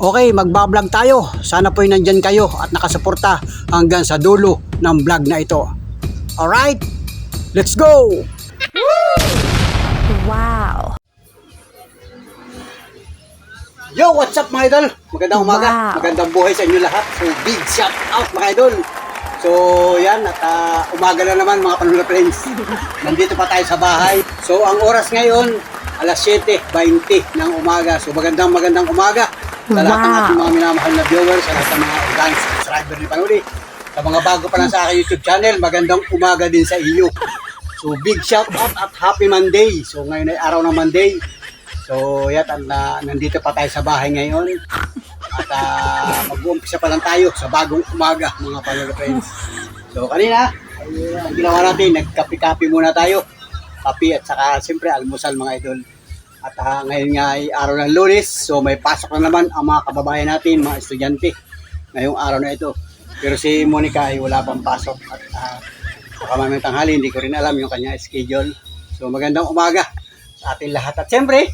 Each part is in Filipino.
Okay, magbablog tayo. Sana po'y nandyan kayo at nakasuporta hanggang sa dulo ng vlog na ito. Alright, let's go! Wow! Yo, what's up mga idol? Magandang umaga, Wow. magandang buhay sa inyo lahat. So, big shout out mga idol. So, yan, at umaga na naman mga Panula Friends. Nandito pa tayo sa bahay. So, ang oras ngayon, alas 7:20 ng umaga. So, magandang umaga sa lahat ng ating mga minamahal na viewers, sa lahat ng mga organic subscriber ni Panuli. Sa mga bago pa lang sa aking YouTube channel, magandang umaga din sa iyo. So, big shout out at happy Monday. So, ngayon ay araw ng Monday. So, yan, nandito pa tayo sa bahay ngayon. At mag-uumpisa pa lang tayo sa bagong umaga, mga Panula Friends. So, kanina, ang ginawa natin, nagkapi-kapi muna tayo. Kapi at saka, siyempre, almusal mga idol. At ngayon nga ay araw ng Lunes, so may pasok na naman ang mga kababayan natin, mga estudyante, ngayong araw na ito. Pero si Monica ay wala pang pasok at baka mamayang tanghali, hindi ko rin alam yung kanya schedule. So magandang umaga sa ating lahat. At siyempre,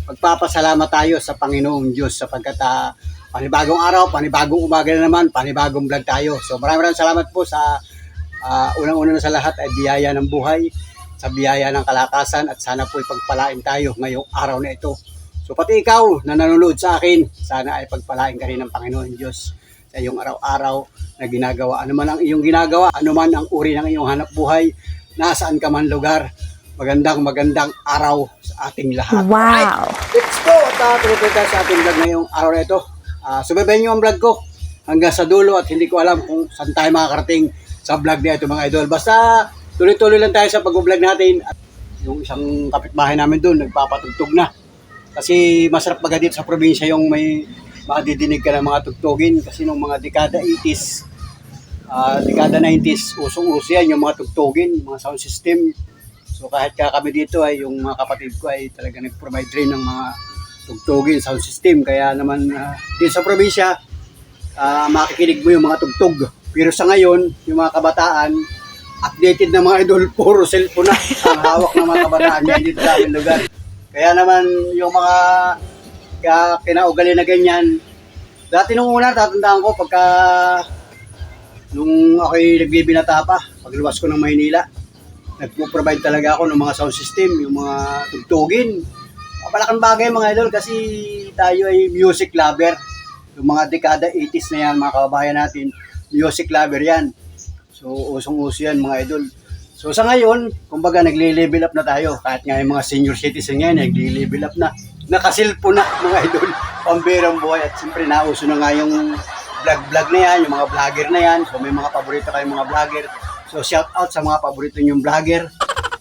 magpapasalamat tayo sa Panginoong Diyos sapagkat panibagong araw, panibagong umaga na naman, panibagong vlog tayo. So maraming salamat po sa unang-una na sa lahat ay biyaya ng buhay, sa biyaya ng kalakasan at sana po ipagpalain tayo ngayong araw na ito. So pati ikaw na nanonood sa akin, sana ay pagpalain ka rin ng Panginoon Diyos sa iyong araw-araw na ginagawa. Ano man ang iyong ginagawa, ano man ang uri ng iyong hanap buhay, nasaan ka man lugar, magandang araw sa ating lahat. Wow! Alright, let's go! At tuloy tayo sa ating vlog ngayong araw na ito. Subaybayan niyo ang vlog ko hanggang sa dulo at hindi ko alam kung saan tayo makakarating sa vlog na ito mga idol. Basta tuloy-tuloy lang tayo sa pag-vlog natin. At yung isang kapitbahay namin doon, nagpapatugtog na. Kasi masarap baga dito sa probinsya yung may madidinig ka ng mga tugtogin. Kasi nung mga dekada 80s, dekada 90s, usong-uso yan yung mga tugtogin, mga sound system. So kahit kami dito ay yung mga kapatid ko ay talaga nag-provide rin ng mga tugtogin, sound system. Kaya naman dito sa probinsya, makikinig mo yung mga tugtog. Pero sa ngayon, yung mga kabataan, updated na mga idol, puro cellphone na ang hawak ng mga kabataan yan dito sa aming lugar. Kaya naman yung mga kinaugali na ganyan, dati nung una, tatandaan ko pagka nung ako'y nagbibinata pa, pagluwas ko ng Maynila, nagpo-provide talaga ako ng mga sound system, yung mga tugtugin. Kapalaking bagay mga idol kasi tayo ay music lover. Yung mga dekada 80s na yan, mga kababayan natin, music lover yan. So, usong-uso yan mga idol. So, sa ngayon, kumbaga nagle-level up na tayo. Kahit nga yung mga senior citizen ngayon, nagle-level up na. Nakasilpo na mga idol. Pambirang buhay. At siyempre, nauso na nga yung vlog na yan, yung mga vlogger na yan. So, may mga paborito kayong mga vlogger. So, shout out sa mga paborito nyong vlogger.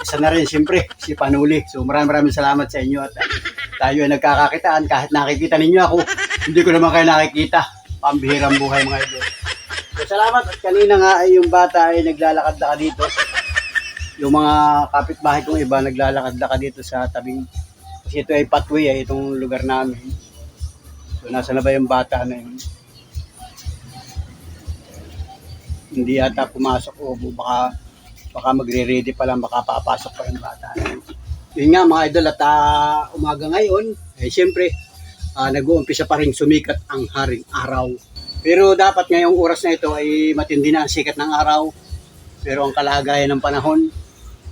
Isa na rin, siyempre, si Panuli. So, maraming salamat sa inyo. At tayo ay nagkakakitaan. Kahit nakikita ninyo ako, hindi ko naman kayo nakikita. Pambihirang buhay mga idol. So, salamat. At kanina nga ay yung bata ay naglalakad-lakad dito. Yung mga kapitbahay kong iba naglalakad-lakad dito sa tabing. Kasi ito ay pathway ay itong lugar namin. So nasa na ba yung bata na yun? Hindi yata pumasok o baka magre-ready pa lang, baka papasok pa yung bata na yun. Yun nga mga idol at umaga ngayon, eh siyempre nag-uumpisa pa rin sumikat ang haring araw. Pero dapat ngayong oras na ito ay matindi na ang sikat ng araw. Pero ang kalagayan ng panahon,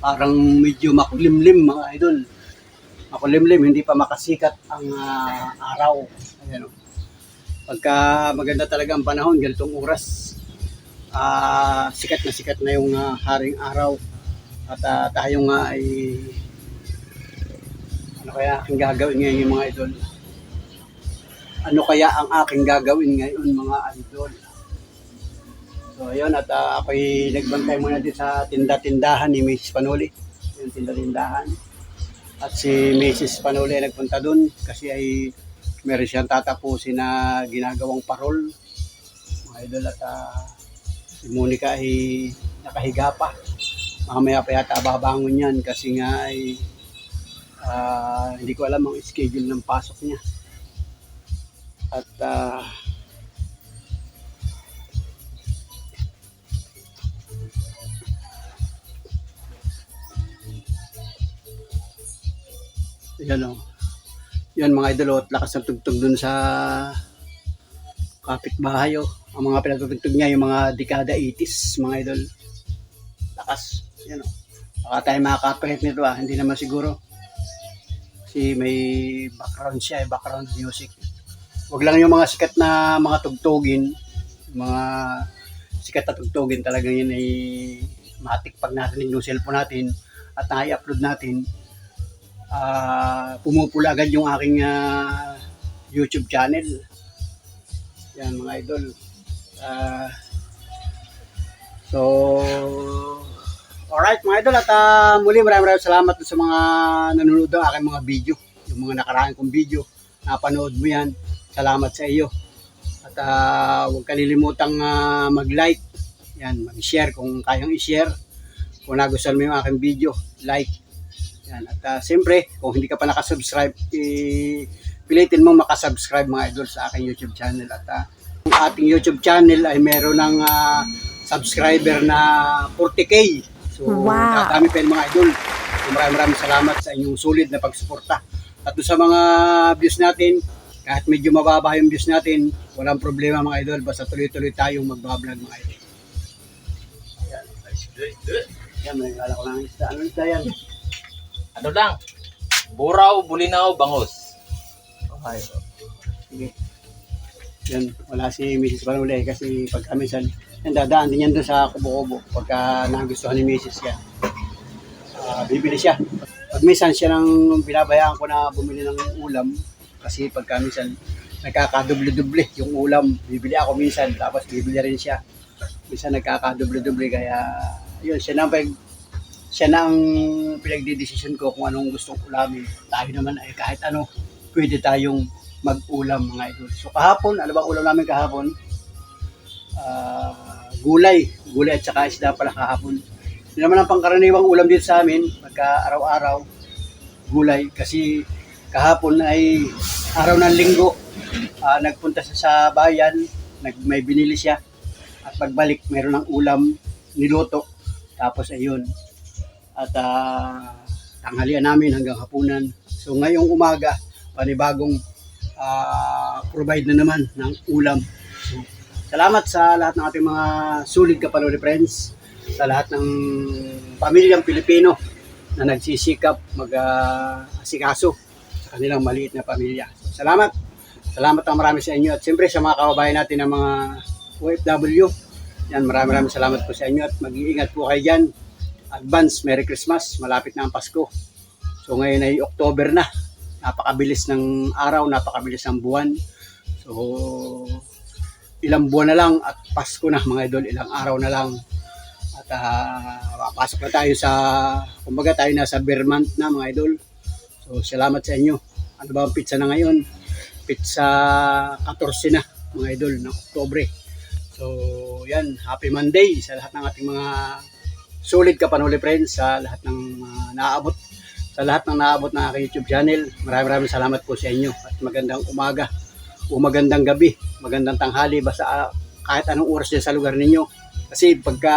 parang medyo makulimlim mga idol. Makulimlim, hindi pa makasikat ang araw. Ayan, pagka maganda talaga ang panahon, ganitong oras, sikat na yung haring araw. At tayo nga ay, ano kaya aking gagawin ngayon yung mga idol? Ano kaya ang aking gagawin ngayon mga idol? So ayun, at ako'y nagbantay muna din sa tinda-tindahan ni Mrs. Panuli. Yung tinda-tindahan. At si Mrs. Panuli ay nagpunta dun kasi ay meron siyang tatapusin na ginagawang parol. Mga idol, at si Monica ay nakahiga pa. Mamaya pa yata babangon yan kasi nga ay hindi ko alam ang schedule ng pasok niya. At yan o. Yan mga idol, at lakas ng tugtog dun sa kapitbahay oh. Ang mga pinatutugtog niya, yung mga dekada 80s, mga idol. Lakas. Yan oh. Baka tayo makaka-copyright nito hindi naman siguro. Kasi may background siya, background music. Wag lang yung mga sikat na mga tugtugin, mga sikat na tugtugin talagang yun ay matik pag narinig ng cellphone natin at na-upload natin. Pumupula agad yung aking YouTube channel. Yan mga idol. So alright mga idol, at muli maraming salamat sa mga nanonood ng aking mga video, yung mga nakaraan kong video, napanood mo yan, salamat sa iyo. At huwag kalilimutang mag-like, yan, mag-share kung kayang i-share. Kung nagustuhan mo yung aking video, like. Yan. At siyempre, kung hindi ka pa nakasubscribe, pilitin mong makasubscribe mga idol sa aking YouTube channel. At ang ating YouTube channel ay meron ng subscriber na 40K. So, wow. Dami pa yung mga idol. So, maraming salamat sa inyong sulit na pagsuporta. At sa mga views natin, kahit medyo mababa yung views natin, walang problema mga idol. Basta tuloy-tuloy tayong magbablog mga idol. Ayan. Yan, may kala ko lang isda. Ano isda yan? Ano lang? Buraw, bulinaw, bangus. Okay. Sige. Yan, wala si Mrs. Panulay kasi pagka minsan, yan, dadaan din yan doon sa kubo-kubo pagka nagustuhan ni Mrs. yan. Bibili siya. Pag minsan siya nang binabayaan ko na bumili ng ulam kasi pagka minsan nagkakadoble-doble yung ulam. Bibili ako minsan tapos bibili rin siya. Minsan nagkakadoble-doble kaya yun, siya na ang pinagdidesisyon ko kung anong gustong ulamin. Tayo naman ay kahit ano, pwede tayong mag-ulam mga idol. So kahapon, ano bang ulam namin kahapon? Gulay at saka isda pala kahapon. Hindi naman ang pangkaraniwang ulam dito sa amin, pagka araw-araw, gulay. Kasi kahapon ay araw ng linggo, nagpunta siya sa bayan, may binili siya. At pagbalik, mayroon ng ulam, niluto. Tapos ayun. At tanghalian namin hanggang hapunan. So ngayong umaga, panibagong provide na naman ng ulam. So, salamat sa lahat ng ating mga sulit kapanood friends, sa lahat ng pamilyang Pilipino na nagsisikap mag-asikaso sa kanilang maliit na pamilya. So, salamat ang marami sa inyo at siyempre sa mga kababayan natin ng mga OFW. Yan, maraming salamat po sa inyo at mag-iingat po kayo dyan. Advance Merry Christmas, malapit na ang Pasko. So ngayon ay October na. Napakabilis ng araw, napakabilis ng buwan. So, ilang buwan na lang at Pasko na mga idol, ilang araw na lang. At papasok na tayo sa, kumbaga tayo nasa bear month na mga idol. So, salamat sa inyo. Ano ba ang pizza na ngayon? Pizza 14 na mga idol ng Oktobre. So, yan, happy Monday sa lahat ng ating mga solid kapanuli friends, sa lahat ng naabot. Sa lahat ng naabot ng aking YouTube channel, maraming salamat po sa inyo at magandang umaga o magandang gabi, magandang tanghali, basta kahit anong oras dyan sa lugar ninyo. Kasi pagka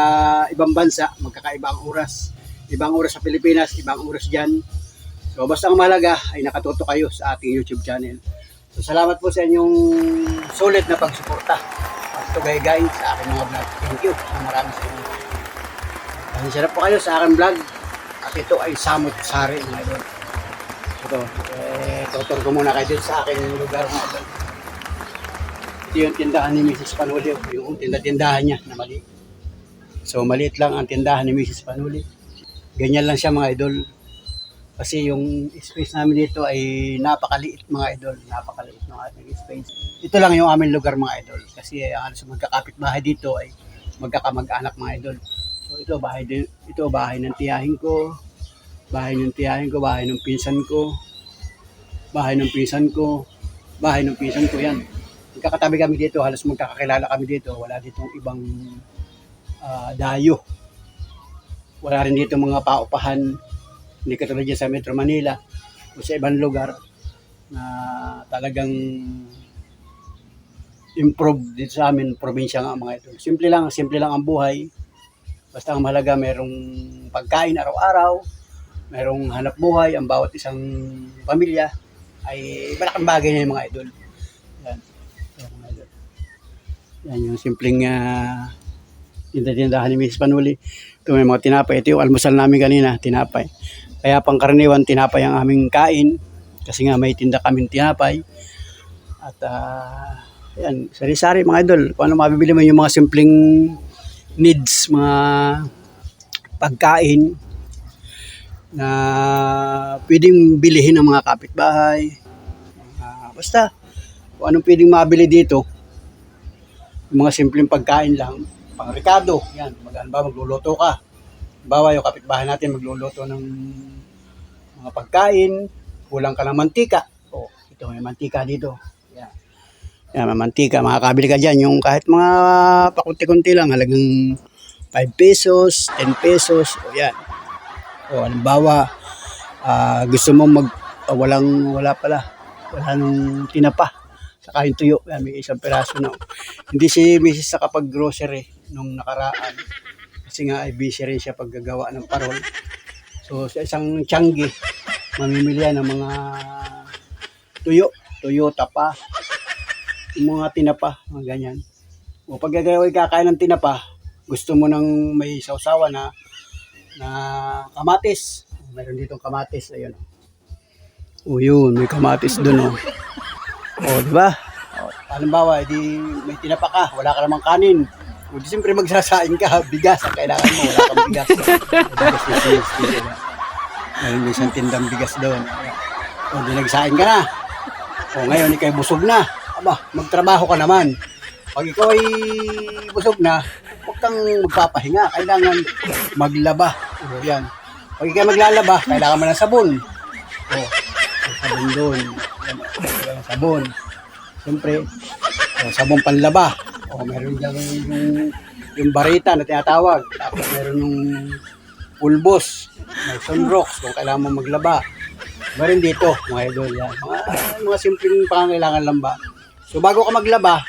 ibang bansa, magkakaiba ang oras. Ibang oras sa Pilipinas, ibang oras dyan. So basta ang mahalaga ay nakatuto kayo sa ating YouTube channel. So salamat po sa inyong sulit na pagsuporta. At guys sa aking mga vlog. Thank you. Maraming sa inyo. Pasensya na po kayo sa aking vlog. At ito ay Samot Sari mga idol. Ito, tutor ko muna kayo dito sa aking lugar mga idol. Ito yung tindahan ni Mrs. Panuli, yung tindahan niya na mali. So maliit lang ang tindahan ni Mrs. Panuli. Ganyan lang siya mga idol. Kasi yung space namin dito ay napakaliit mga idol. Napakaliit ng ating space. Ito lang yung aming lugar mga idol. Kasi halos magkakapit bahay dito ay magkakamag-anak mga idol. So ito bahay ng tiyahin ko, bahay ng pinsan ko, bahay ng pinsan ko yan. Magkakatabi kami dito, halos magkakakilala kami dito. Wala ditong ibang dayo. Wala rin dito mga paupahan. Hindi katulad dyan sa Metro Manila o sa ibang lugar na talagang improve dito sa amin, probinsya nga mga ito. Simple lang ang buhay. Basta ang mahalaga, merong pagkain araw-araw, merong hanap buhay, ang bawat isang pamilya ay malaking bagay na yung mga idol. Yan. Yan mga idol. Yan yung simpleng tindahan ni Mrs. Panuli. Ito may mga tinapay. Ito yung almusal namin kanina, tinapay. Kaya pangkaraniwan, tinapay ang aming kain. Kasi nga may tinda kaming tinapay. At yan, sari-sari mga idol. Kung ano mabibili mo yung mga simpleng needs, mga pagkain na pwedeng bilihin ng mga kapitbahay. Basta, kung anong pwedeng mabili dito, yung mga simpleng pagkain lang, pang Ricardo, yan, magluluto ka. Bawa yung kapitbahay natin magluluto ng mga pagkain, kulang ka ng mantika. Oh, ito may mantika dito. Yan. Yan, may mantika, makakabili ka dyan. Yung kahit mga pakunti-kunti lang, halagang 5 pesos, 10 pesos, o yan. O halimbawa, gusto mo wala nung tinapa. Saka yung tuyo, may isang piraso na. Hindi si Mrs. nakapag-grocery nung nakaraan. Kasi nga ay busy rin siya paggagawa ng parol. So sa isang tiyanggi, mamimili yan ng mga tuyo, tapa, yung mga tinapa, mga ganyan. O pag kakain ng tinapa, gusto mo nang may sausawa na kamatis. Meron ditong kamatis, ayun. O yun, may kamatis doon, oh. O, di ba? O, halimbawa, may tinapa ka, wala ka namang kanin. O, di siyempre magsasaing ka, bigas ang kailangan mo, wala kang bigas. Meron isang tindang bigas doon. O, di nagsaing ka na. O, ngayon, ikay busog na. Aba, magtrabaho ka naman. Pag ikaw ay busog na, huwag kang magpapahinga. Kailangan maglaba. O, yan. Pag ikaw maglalaba, kailangan mo ng sabon. O, sabon doon. Sabon. Siyempre, sabon panlaba. O, meron dyan yung barita na tinatawag. Tapos meron yung pulbos. May sunrocks kung kailangan mo maglaba. Meron dito, mga idol. Yan. Mga simpleng pangangailangan lang ba. So, bago ka maglaba,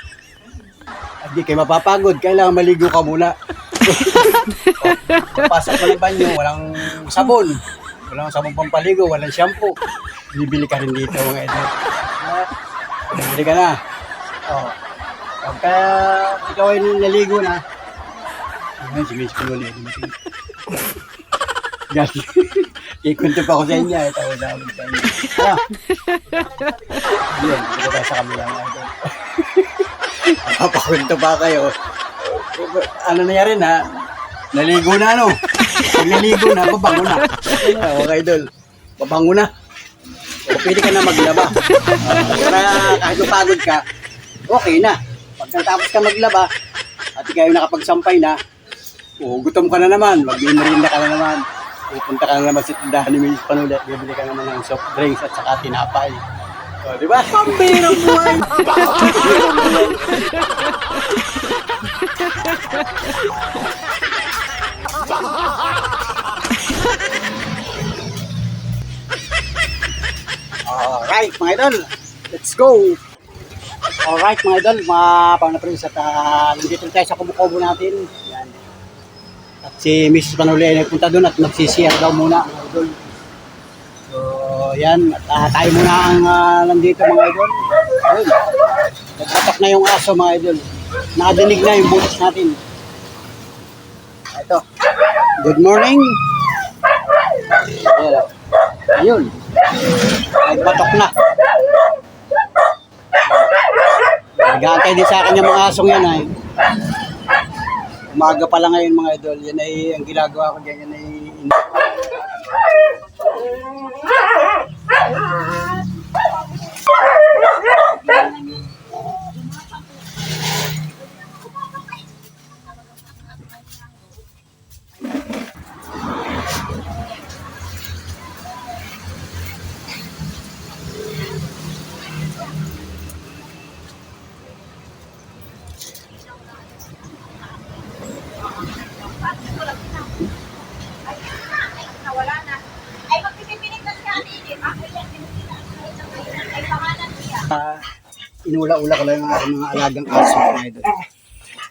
hindi kayo mapapagod. Kailangan maligo ka muna. Papasok ka ng banyo, walang sabon. Walang sabon pampaligo, walang shampoo. Bibili ka rin dito, mga idol. Bibili ka na. O. Pagka ikaw ay naligo na, ayun, si Miss Pinuli. Ikunto pa ako sa inyo. Ito ako sa inyo. Yun, dito tayo sa kabila, mga idol. Papakunto pa kayo. Ano nangyari na? Naligo na, no? Pag naligo na, babango na. Okay, idol. Babango na. O, pwede ka na maglaba. Para kahit mapagod ka, okay na. Pag natapos ka maglaba, at ikaw yung nakapagsampay na, gutom ka na naman, magmimerinda ka na naman. Pupunta ka na naman sa tindahan ni Mrs. Panuli at bibili ka naman ng soft drinks at saka tinapay. O, di ba? Pambirang buhay! Alright, mga idol. Let's go! Alright, mga idol. Mga pang-na-prince at nandito tayo sa kumukobo natin. Yan. At si Mrs. Panuli ay nagpunta doon at magsisiyar daw muna, mga idol. So, yan. At tayo muna ang nandito, mga idol. Ayun. Nagpatok na yung aso, mga idol. Nakadinig na yung butas natin. Ito. Good morning. Ayan. Ayun. Nagpatok na. Nag-aantay din sa akin yung mga asong yan ay. Umaga pa lang ngayon, mga idol. Yan ay ang ginagawa ko dyan. Yan ay inula-ula ko lang ang mga alagang aso, mga idol.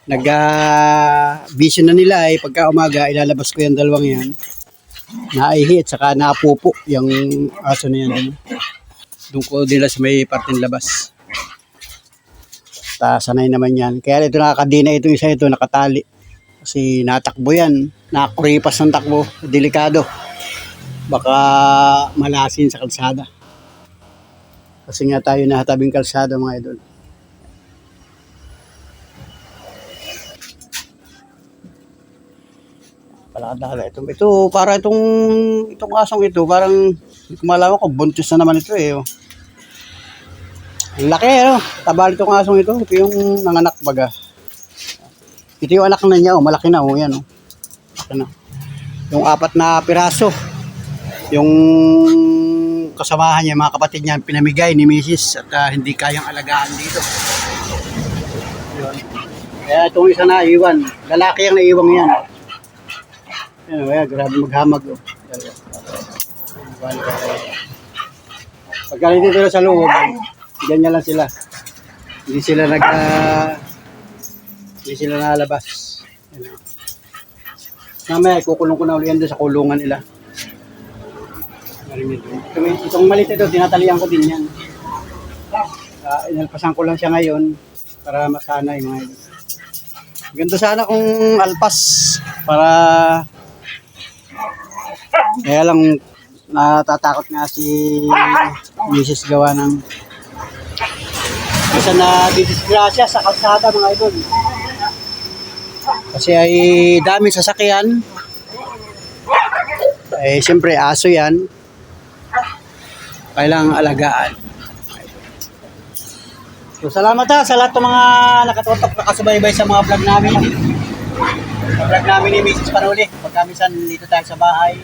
Nag-vision na nila ay pagka umaga ilalabas ko yung dalawang yan. Naihi at saka napupo yung aso na yan. Doon ko nila sa may parteng labas. Sanay naman yan. Kaya ito nakakadina itong isa ito, nakatali. Kasi natakbo yan. Nakakuripas ng takbo. Delikado. Baka malasin sa kalsada. Kasi nga tayo nahatabing kalsada mga idol. Palakad-lakad. Ito, para itong asong ito, parang hindi ko malaman kung buntis na naman ito eh. Oh. Ang laki, ano? Tabal itong asong ito. Ito yung nanganak baga. Ito yung anak na niya, oh. Malaki na, oh. Yan, oh. Malaki na. Yung 4 na piraso. Yung kasamahan niya, mga kapatid niya, pinamigay ni Mrs. At hindi kayang alagaan dito. Yun. Kaya itong isa na iwan. Lalaki ang naiwang yan. Yan, kaya grabe maghamag. Oh. Pagka dito sa loob, ganyan lang sila. Hindi sila hindi sila nalabas. Yan. Mamaya, kukulong ko na ulit yan doon sa kulungan nila. Itong malit ito, tinatalian ko din yan. Inalpasan ko lang siya ngayon para masanay mga ito. Ganito sana kung alpas para kaya lang natatakot nga si Mrs. gawa ng isa na didisgrasya sa kalsada mga idol. Kasi ay daming sasakyan. Eh siyempre aso yan. Kailangang alagaan. So salamat sa lahat ng mga nakatutok, nakasubaybay sa mga vlog namin. Sa vlog namin ni Mrs. Panuli. Pagka minsan dito tayo sa bahay.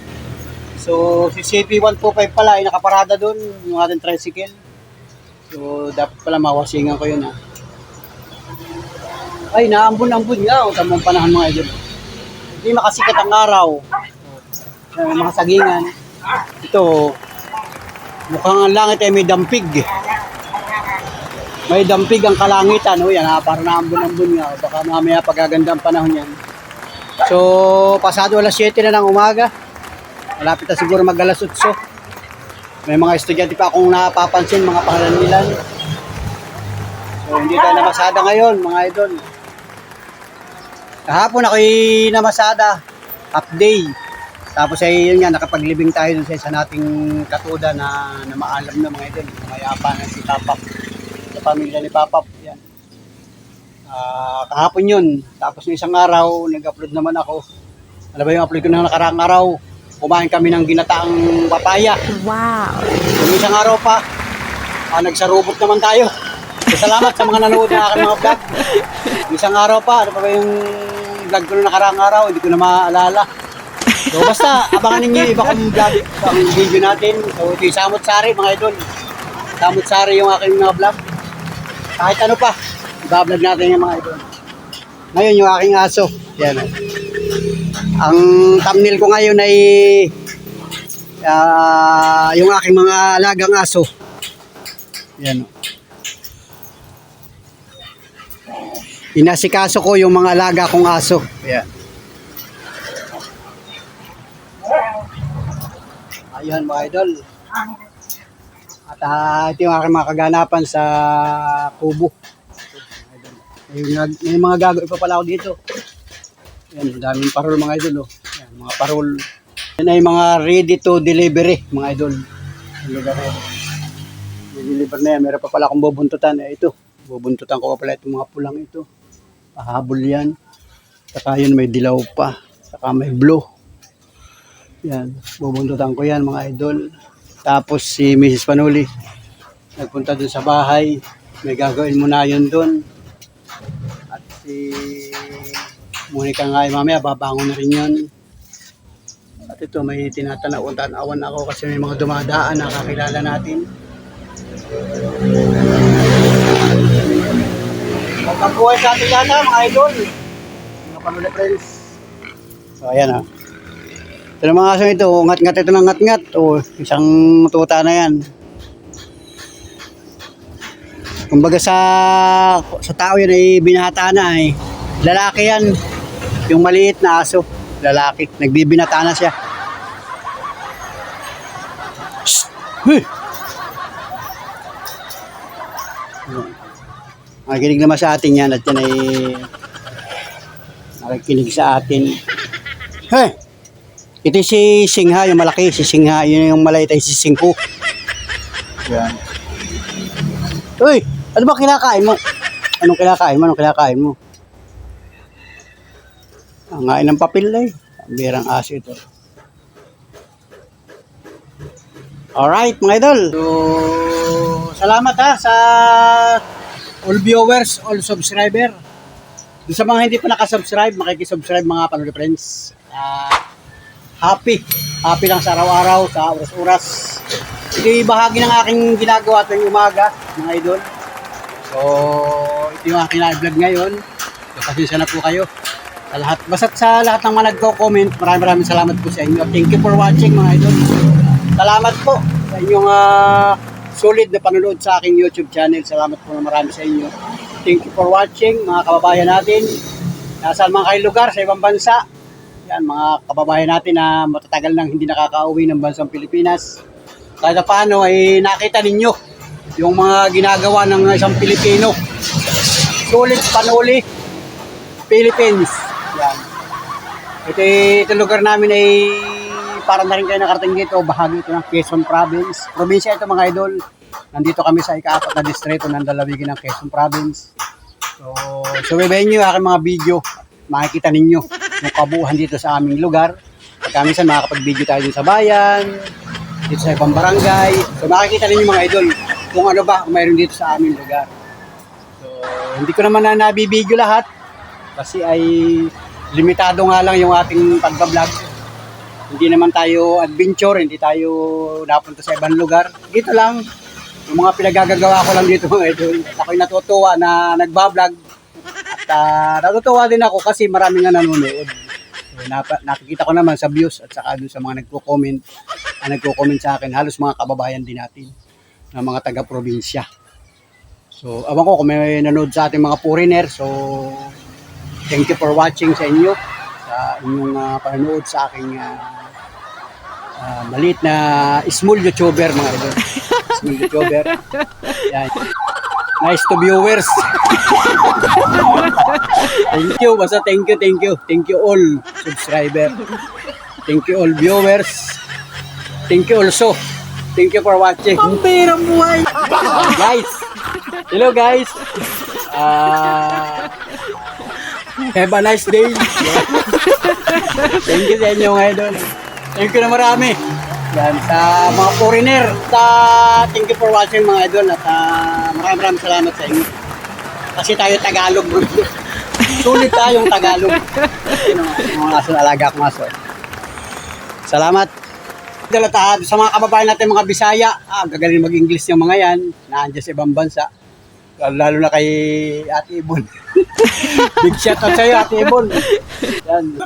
So si CP125 pala ay nakaparada doon, yung ating tricycle. So dapat pala mawasingan ko yun ha. Ay naambun-ambun nga, tamang panahon mga idol. Hindi makasikat ang araw. Mga sagingan. Ito, mukhang ang langit ay may dampig. May dampig ang kalangitan. O yan ha, para naambun-ambun nga. Baka mamaya pagaganda ang panahon yan. So, pasado alas 7 na ng umaga. Malapit na siguro mag alas 8. May mga estudyante pa akong napapansin, mga pangalanilan. So, hindi tayo namasada ngayon, mga idol. Kahapon ako'y namasada, half day. Tapos ay yun nga, nakapaglibing tayo dun sa isa nating katuda na maalam na mga idol. Mayapa na si Papap. Sa pamilya ni Papap. Yan. Kahapon yun. Tapos ng isang araw, nag-upload naman ako. Alam ba yung upload ko na nakaraang araw? Kumain kami ng ginataang papaya. Wow! Yung isang araw pa, nagsarubot naman tayo. So, salamat sa mga nanood na aking mga vlog. Yung isang araw pa, ano pa ba yung vlog ko na nakaraang araw? Hindi ko na maalala. So basta, abangan ninyo yung iba kong vlog, ang video natin. So ito yung samot-sari mga idol. Samot-sari yung aking mga vlog. Kahit ano pa, iba-vlog natin yung mga idol. Ngayon yung aking aso. Yan. Ang thumbnail ko ngayon ay yung aking mga alagang aso. Yan. Inasikaso ko yung mga alaga kong aso. Yan. Ayan mga idol. At ito yung aking mga kaganapan sa kubo. May mga gagawin pa pala ako dito. Yan, daming parol mga idol. Oh. Yan, mga parol. Yan ay mga ready to delivery mga idol. Deliver na yan. Meron pa pala akong bubuntutan. Ito. Bubuntutan ko pa pala itong mga pulang ito. Pahabol yan. Saka yun may dilaw pa. Saka may blue. Yan, bubuntutan ko yan mga idol. Tapos si Mrs. Panuli nagpunta dun sa bahay. May gagawin muna yun dun. At si Monica nga ay mamaya babangon na rin yun. At ito may tinatanaw-tanawan ako kasi may mga dumadaan na kakilala natin. Magkabuhay sa atin yata mga idol. Mga Panuli friends. So ayan ha. Ito ng mga aso ito, ngat-ngat ito ng ngat-ngat. O, isang tuta na yan. Kumbaga sa tao yan ay binata na eh. Lalaki yan. Yung maliit na aso, lalaki. Nagbibinata na siya. Shhh! Hey! Nakikinig naman sa atin yan at yan ay nakikinig sa atin. Hey! Ito si Singha, yung malaki, si Singha, yun yung maliit ay si Singko. Yan. Uy! Ano ba kinakain mo? Anong kinakain mo? Anong kinakain mo? Ang ngain ng papel ay. Ang birang aso ito. Alright, mga idol. So, salamat ha sa all viewers, all subscriber. Doon sa mga hindi pa nakasubscribe, makikisubscribe mga Panuli Friends. Happy lang sa araw-araw, sa oras-oras. Ito yung bahagi ng aking ginagawa tuwing umaga, mga idol. So, ito yung aking vlog ngayon. So, pasensya na po kayo. Sa lahat, basta sa lahat ng mga nagko-comment, maraming salamat po sa inyo. Thank you for watching, mga idol. Salamat po sa inyong solid na panonood sa aking YouTube channel. Salamat po na marami sa inyo. Thank you for watching, mga kababayan natin. Nasaan mga kayong lugar sa ibang bansa. Yan, mga kababayan natin na matatagal nang hindi nakaka-uwi ng bansang Pilipinas. Kahit paano ay nakita ninyo yung mga ginagawa ng isang Pilipino. Sulit Panuli, Philippines. Yan. Ito lugar namin ay parang na rin kayo nakarating dito. Bahagi ito ng Quezon Province. Probinsya ito mga idol. Nandito kami sa ika-4 na distrito ng Dalavigi ng Quezon Province. So babayin nyo yung aking mga video. Makikita ninyo yung kabuuan dito sa aming lugar. Pagka minsan makakapag-video tayo dito sa bayan, dito sa ibang barangay. So makikita ninyo mga idol kung ano ba kung mayroon dito sa aming lugar. So hindi ko naman na nabibideo lahat kasi ay limitado nga lang yung ating pagbablog. Hindi naman tayo adventure, hindi tayo napunta sa ibang lugar. Dito lang, yung mga pinagagagawa ko lang dito mga idol. Ako'y natutuwa na nagbablog. At natutuwa din ako kasi marami nga nanonood. So, nakikita ko naman sa views at saka doon sa mga nagko-comment sa akin, halos mga kababayan din natin na mga taga-probinsya. So, awan ko kung may nanood sa ating mga foreigner. So, thank you for watching sa inyo, sa inyong panonood sa aking maliit na small YouTuber mga idol. Small YouTuber. Yan. Nice to viewers. Thank you. Basta thank you. Thank you all subscriber. Thank you all viewers. Thank you also. Thank you for watching. Pampirang buhay. Guys. Hello guys. Have a nice day. Thank you sa inyo mga idol. Thank you na marami. Yan, sa mga foreigner, thank you for watching mga idol at maraming salamat sa inyo. Kasi tayo Tagalog. Sulit tayong Tagalog. Yung mga aso, alaga akong aso. Salamat. Dalata sa mga kababayan natin mga Bisaya, gagaling mag-English yung mga yan, naandyan sa ibang bansa. Lalo na kay Ate Ibon. Big shout out sa'yo, Ate Ibon. Yan.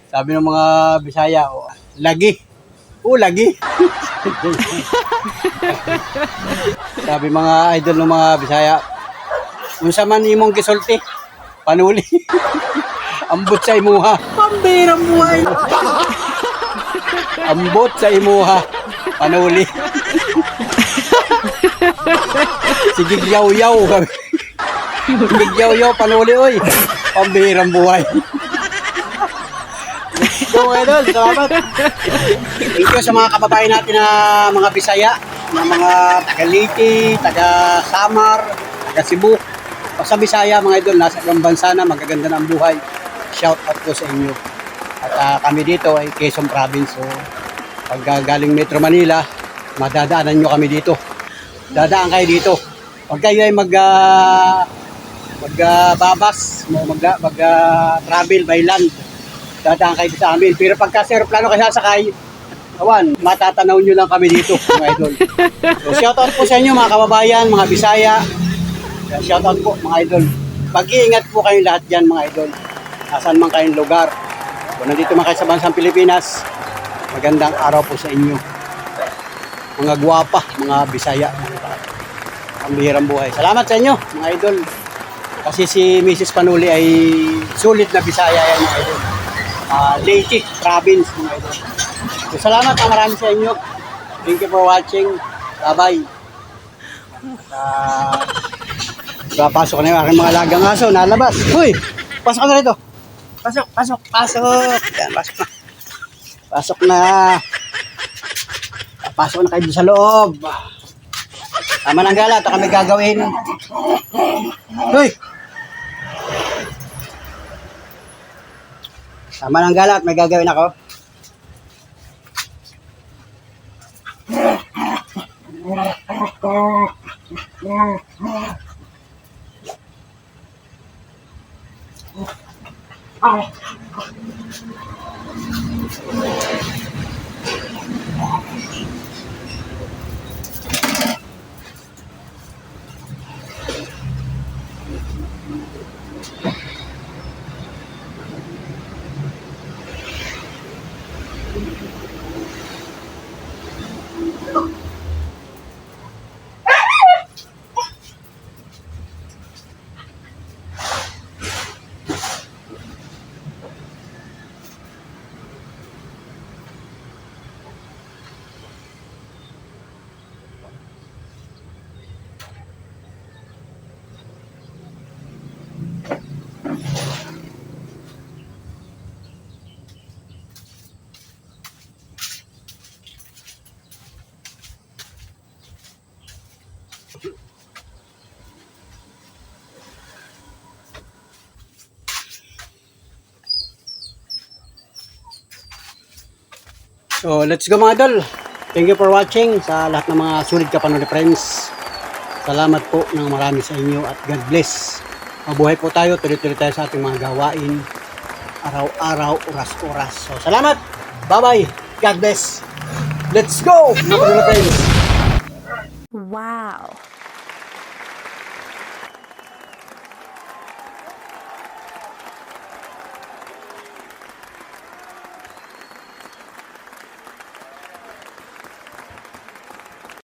Sabi ng mga Bisaya, lagi. Lagi. Sabi mga idol ng mga Bisaya, unsa man imong gisulti, Panuli. Ambot sa imuha. Pambirang buhay. Ambot sa imuha, Panuli. Sige yaw-yaw. Sige yaw-yaw, Panuli, oy. Pambirang buhay. So, idol, salamat. Thank you sa mga kababayan natin na mga Bisaya, na mga taga Leyte, taga Samar, taga Cebu. Sa Bisaya, mga idol, nasa ibang bansa na, magaganda ng buhay. Shout out po sa inyo. At kami dito ay Quezon Province. So, pag galing Metro Manila, madadaanan nyo kami dito. Dadaan kayo dito. Pag kayo ay magbabas, mag-travel by land, dadaan kayo sa amin. Pero pagka sa aeroplano kayo sasakay, matatanaw nyo lang kami dito, mga idol. So, shoutout po sa inyo, mga kababayan, mga Bisaya. Shoutout po, mga idol. Pag-iingat po kayong lahat dyan, mga idol. Nasaan man kayong lugar. Kung nandito man kayo sa bansang Pilipinas, magandang araw po sa inyo. Mga gwapa, mga Bisaya. Ang bihirang buhay. Salamat sa inyo, mga idol. Kasi si Mrs. Panuli ay sulit na Bisaya yan, mga idol. Leyte Province, mga idol. So, salamat na marami sa inyo. Thank you for watching. Bye-bye. Papasok na yung aking mga lagang aso, nalabas. Uy, pasok ka na rito. Pasok. Yan, pasok na. Pasok na. Pasok na kayo doon sa loob. Tama ng gala, ito kami gagawin. Uy! Tama ng gala at may gagawin ako. So, let's go mga idol. Thank you for watching sa lahat ng mga sulit kapanood friends. Salamat po ng marami sa inyo at God bless. Mabuhay po tayo, tuloy-tuloy tayo sa ating mga gawain. Araw-araw, oras-oras. So, salamat. Bye-bye. God bless. Let's go! Mga kapanood friends. Wow.